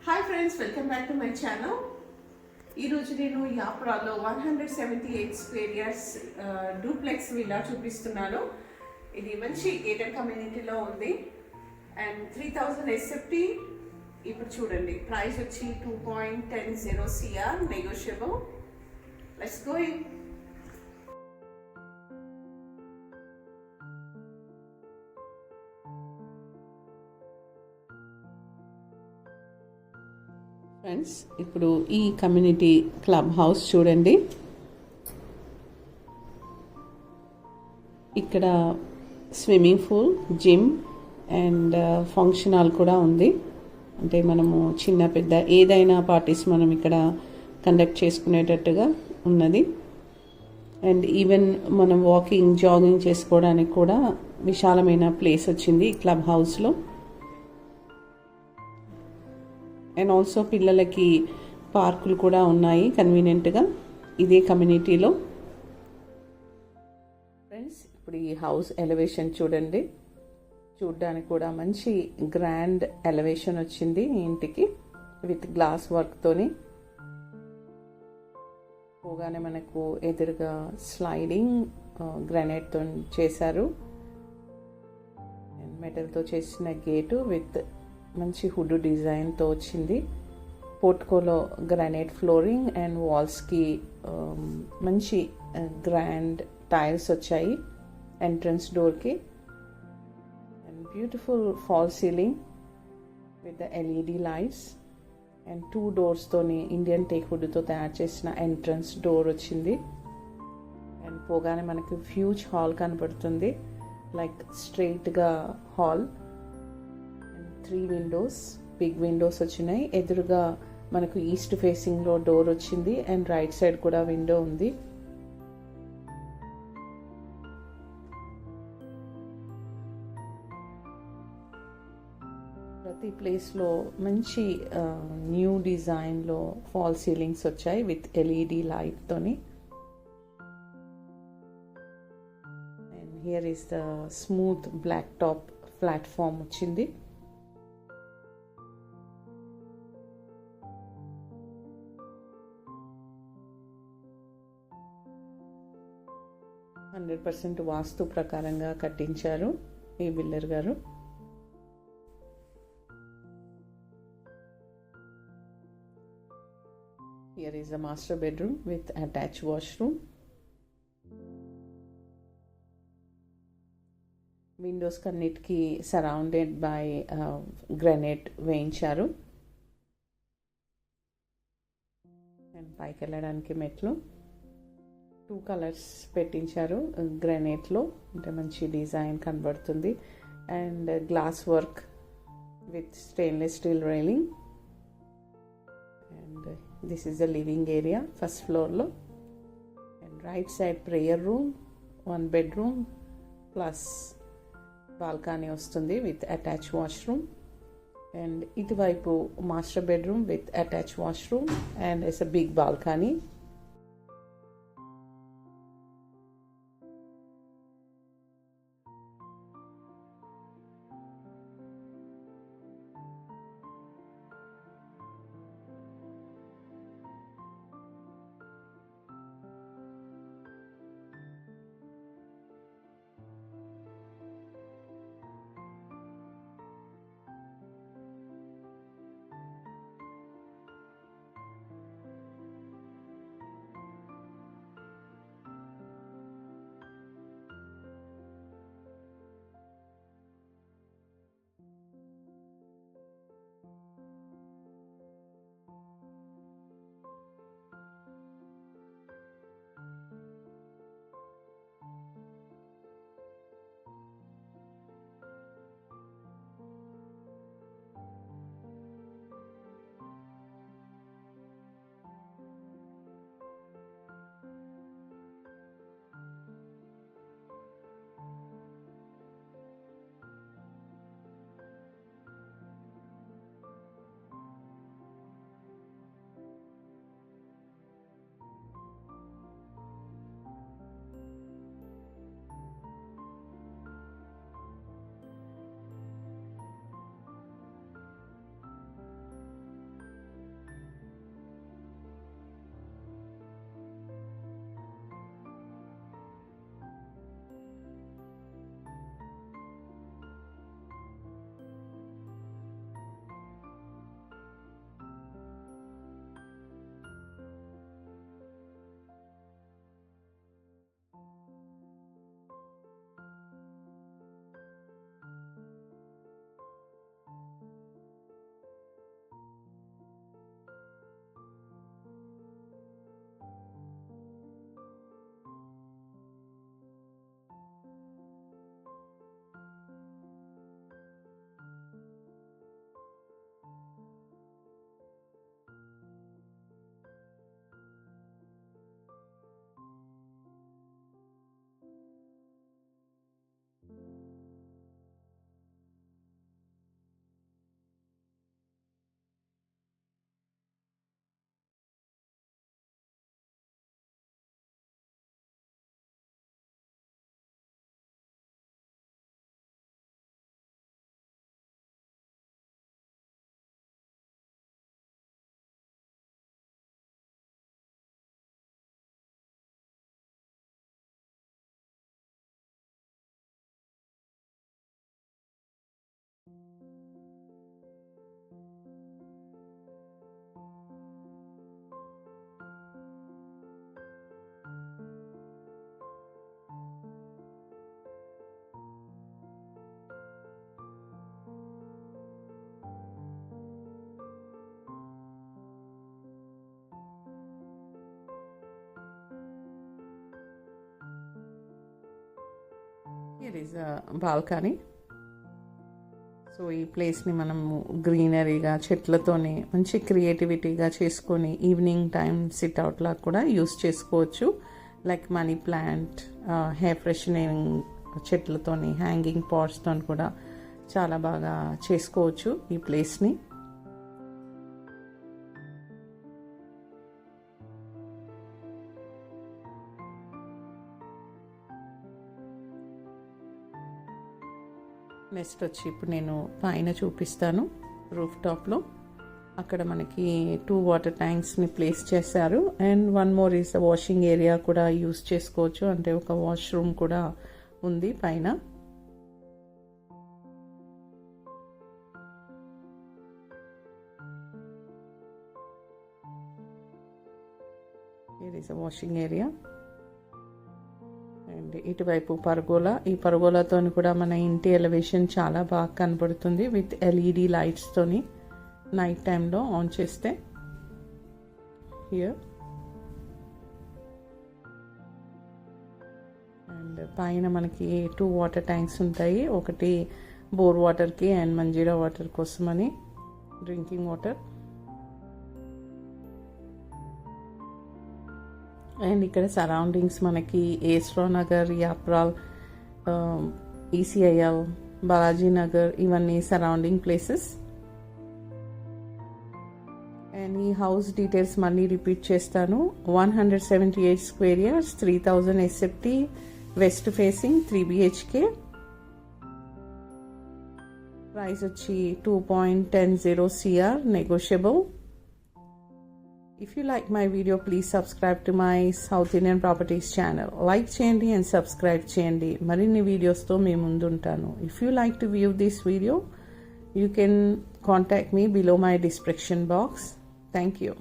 Hi friends, welcome back to my channel. ఈరోజు నేను యాప్రాలో 178 square years duplex villa చూపిస్తున్నాను. ఇది మంచి గేటెడ్ కమ్యూనిటీలో ఉంది అండ్ 3000 ఎస్ఎఫ్టీ. ఇప్పుడు చూడండి, ప్రైస్ వచ్చి 2.10 CR, negotiable. Let's go in. Friends, ఇప్పుడు ఈ కమ్యూనిటీ క్లబ్ హౌస్ చూడండి. ఇక్కడ swimming pool, gym and function hall కూడా ఉంది. అంటే మనము చిన్న పెద్ద ఏదైనా పార్టీస్ మనం ఇక్కడ కండక్ట్ చేసుకునేటట్టుగా ఉన్నది. అండ్ ఈవెన్ మనం వాకింగ్, జాగింగ్ చేసుకోవడానికి కూడా విశాలమైన ప్లేస్ వచ్చింది ఈ క్లబ్ హౌస్లో. అండ్ ఆల్సో పిల్లలకి పార్కులు కూడా ఉన్నాయి కన్వీనియంట్గా ఇదే కమ్యూనిటీలో. ఫ్రెండ్స్, ఇప్పుడు ఈ హౌస్ ఎలివేషన్ చూడండి. చూడ్డానికి కూడా మంచి గ్రాండ్ ఎలివేషన్ వచ్చింది ఈ ఇంటికి, విత్ గ్లాస్ వర్క్తోని. పోగానే మనకు ఎదురుగా స్లైడింగ్ గ్రానైట్తో చేశారు. అండ్ మెటల్తో చేసిన గేటు విత్ మంచి హుడ్ డిజైన్తో వచ్చింది. పోర్ట్కోలో గ్రానైట్ ఫ్లోరింగ్ అండ్ వాల్స్కి మంచి గ్రాండ్ టైల్స్ వచ్చాయి ఎంట్రన్స్ డోర్కి. And beautiful fall ceiling with the LED lights and 2 డోర్స్తోని ఇండియన్ టేక్ వుడ్తో తయారు చేసిన ఎంట్రన్స్ డోర్ వచ్చింది. అండ్ పోగానే మనకి హ్యూజ్ హాల్ కనపడుతుంది, లైక్ స్ట్రైట్గా హాల్. 3 విండోస్, బిగ్ విండోస్ వచ్చినాయి. ఎదురుగా మనకు ఈస్ట్ ఫేసింగ్లో డోర్ వచ్చింది అండ్ రైట్ సైడ్ కూడా విండో ఉంది. ప్రతి ప్లేస్లో మంచి న్యూ డిజైన్లో ఫాల్ సీలింగ్స్ వచ్చాయి with LED లైట్తోని. And here is the smooth black top platform వచ్చింది. హండ్రెడ్ 100% వాస్తు ప్రకారంగా కట్టించారు ఈ బిల్డర్ గారు. Here is the master bedroom with attach washroom. Windows కన్నిటికి సరౌండెడ్ బై గ్రానైట్ వేయించారు. అండ్ పైకి వెళ్ళడానికి మెట్లు 2 కలర్స్ పెట్టించారు గ్రానైట్లో, అంటే మంచి డిజైన్ కనబడుతుంది. And glass work with stainless steel railing. And this is the living area first ఫ్లోర్లో. And right side prayer room, 1 bedroom plus balcony వస్తుంది విత్ అటాచ్ వాష్రూమ్. అండ్ ఇటువైపు master bedroom with attach washroom and it's a big balcony. Here is a balcony. So ఈ ప్లేస్ని మనము గ్రీనరీగా చెట్లతోని మంచి క్రియేటివిటీగా చేసుకొని evening time SIT out లాగా కూడా use చేసుకోవచ్చు. Like money plant, air freshening చెట్లతోని, హ్యాంగింగ్ పాట్స్తో కూడా చాలా బాగా చేసుకోవచ్చు ఈ ప్లేస్ని. నెక్స్ట్ వచ్చి ఇప్పుడు నేను పైన చూపిస్తాను రూఫ్ టాప్లో. అక్కడ మనకి 2 వాటర్ ట్యాంక్స్ని ప్లేస్ చేశారు. And 1 more is washing area కూడా యూస్ చేసుకోవచ్చు, అంటే ఒక వాష్రూమ్ కూడా ఉంది పైన. Here is a washing area. And ఇటువైపు పర్గోలా. ఈ పర్గోలాతో కూడా మన ఇంటి ఎలివేషన్ చాలా బాగా కనబడుతుంది విత్ ఎల్ఈడి లైట్స్తోని నైట్ టైంలో ఆన్ చేస్తే. హియర్ అండ్ పైన మనకి 2 వాటర్ ట్యాంక్స్ ఉంటాయి. ఒకటి బోర్ వాటర్కి అండ్ మంజీరా వాటర్ కోసమని, డ్రింకింగ్ వాటర్. అండ్ ఇక్కడ సరౌండింగ్స్ మనకి ఏస్రో నగర్, యాప్రాల్, ఈసీఐఎల్, బాలాజీ నగర్ ఇవన్నీ సరౌండింగ్ ప్లేసెస్. అండ్ ఈ హౌస్ డీటెయిల్స్ మళ్ళీ రిపీట్ చేస్తాను. 178 square years, 3000 SFT, west facing, 3 BHK. Price వచ్చి 2.10 CR, negotiable. If you like my video, please subscribe to my South Indian Properties channel. Like cheyandi and subscribe cheyandi. Marinni videos tho me mundu untanu. If you like to view this video, you can contact me below my description box. Thank you.